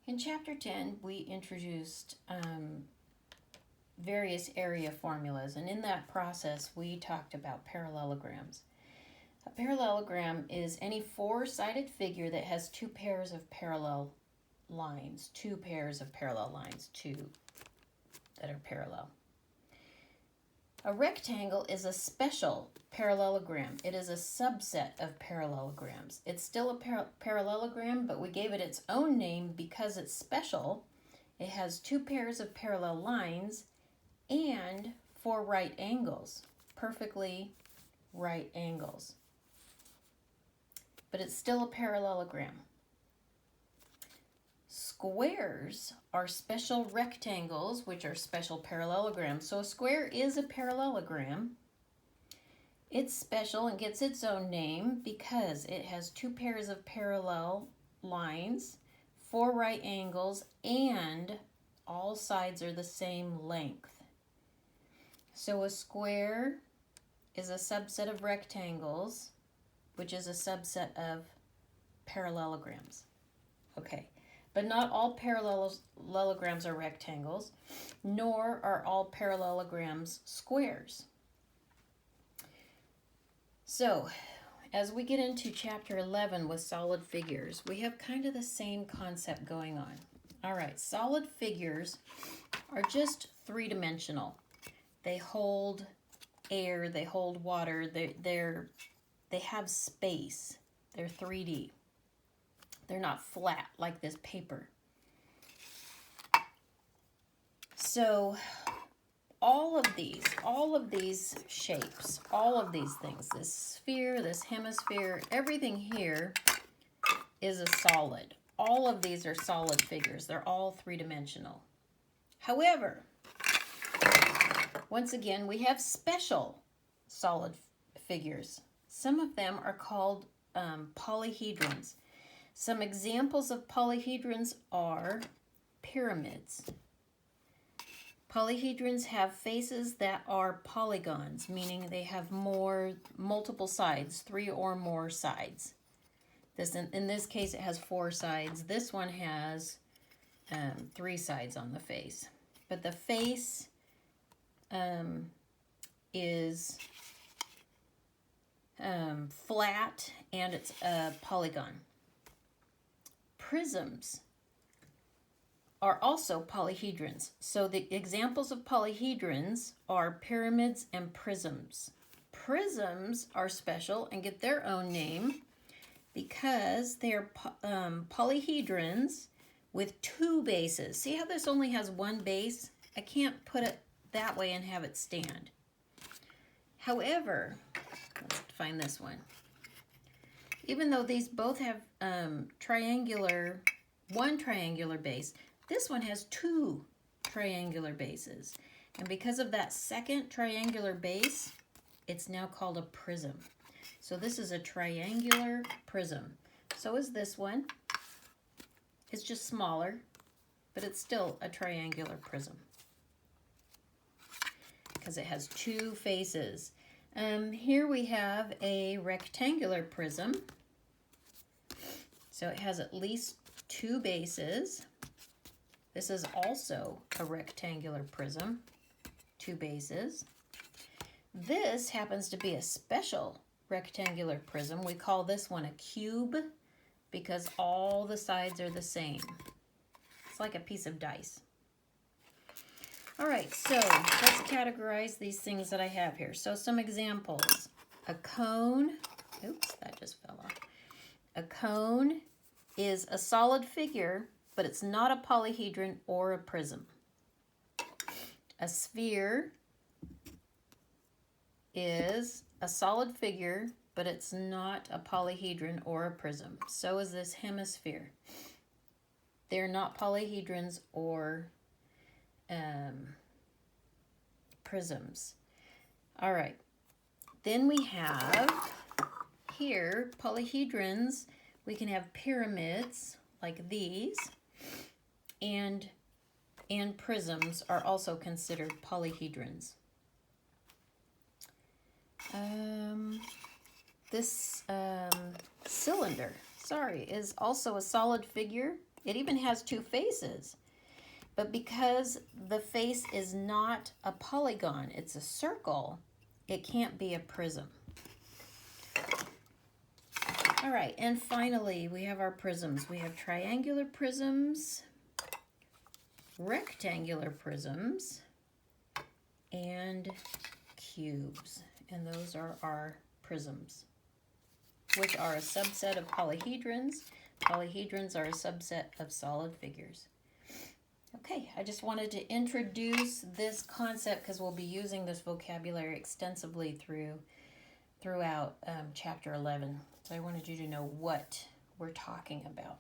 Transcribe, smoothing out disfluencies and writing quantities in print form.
In Chapter 10, we introduced various area formulas, and in that process, we talked about parallelograms. A parallelogram is any four-sided figure that has two pairs of parallel lines, that are parallel. A rectangle is a special parallelogram. It is a subset of parallelograms. It's still a parallelogram, but we gave it its own name because it's special. It has two pairs of parallel lines and four right angles, perfectly right angles. But it's still a parallelogram. Squares are special rectangles, which are special parallelograms. So a square is a parallelogram. It's special and gets its own name because it has two pairs of parallel lines, four right angles, and all sides are the same length. So a square is a subset of rectangles, which is a subset of parallelograms. Okay. But not all parallelograms are rectangles, nor are all parallelograms squares. So, as we get into Chapter 11 with solid figures, we have kind of the same concept going on. All right, solid figures are just three-dimensional. They hold air, they hold water, they have space. They're 3D. They're not flat like this paper. So all of these shapes, all of these things, this sphere, this hemisphere, everything here is a solid. All of these are solid figures. They're all three-dimensional. However, once again, we have special solid figures. Some of them are called polyhedrons. Some examples of polyhedrons are pyramids. Polyhedrons have faces that are polygons, meaning they have multiple sides, three or more sides. In this case, it has four sides. This one has three sides on the face. But the face is flat and it's a polygon. Prisms are also polyhedrons. So the examples of polyhedrons are pyramids and prisms. Prisms are special and get their own name because they're polyhedrons with two bases. See how this only has one base? I can't put it that way and have it stand. However, let's find this one. Even though these both have one triangular base, this one has two triangular bases. And because of that second triangular base, it's now called a prism. So this is a triangular prism. So is this one. It's just smaller, but it's still a triangular prism because it has two faces. Here we have a rectangular prism. So it has at least two bases. This is also a rectangular prism, two bases. This happens to be a special rectangular prism. We call this one a cube because all the sides are the same. It's like a piece of dice. All right, so let's categorize these things that I have here. So some examples. A cone, oops, that just fell off. A cone is a solid figure, but it's not a polyhedron or a prism. A sphere is a solid figure, but it's not a polyhedron or a prism. So is this hemisphere. They're not polyhedrons or prisms. All right. Then we have here polyhedrons. We can have pyramids like these, and prisms are also considered polyhedrons. This cylinder, is also a solid figure, It even has two faces. But because the face is not a polygon, it's a circle, it can't be a prism. All right, and finally, we have our prisms. We have triangular prisms, rectangular prisms, and cubes. And those are our prisms, which are a subset of polyhedrons. Polyhedrons are a subset of solid figures. Okay, I just wanted to introduce this concept because we'll be using this vocabulary extensively throughout chapter 11. So I wanted you to know what we're talking about.